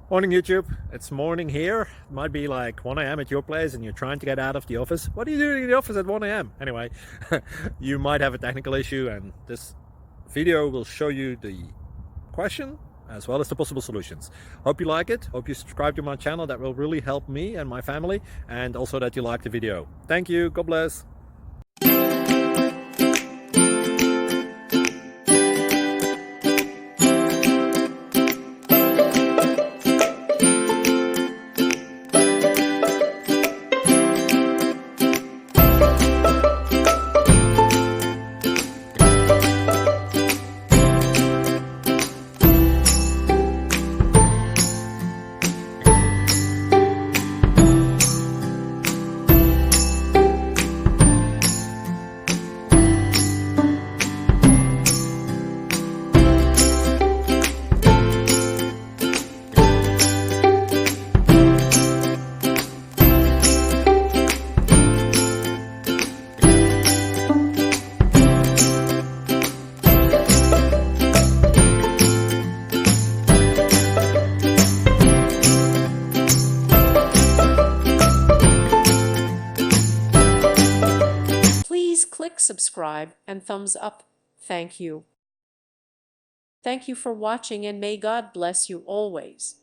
Morning YouTube, it's morning here. It might be like 1 a.m. at your place and you're trying to get out of the office. What are you doing in the office at 1 a.m.? Anyway, you might have a technical issue and this video will show you the question as well as the possible solutions. Hope you like it, hope you subscribe to my channel. That will really help me and my family, and also that you like the video. Thank you, God bless. Please click subscribe and thumbs up. Thank you. Thank you for watching, and may God bless you always.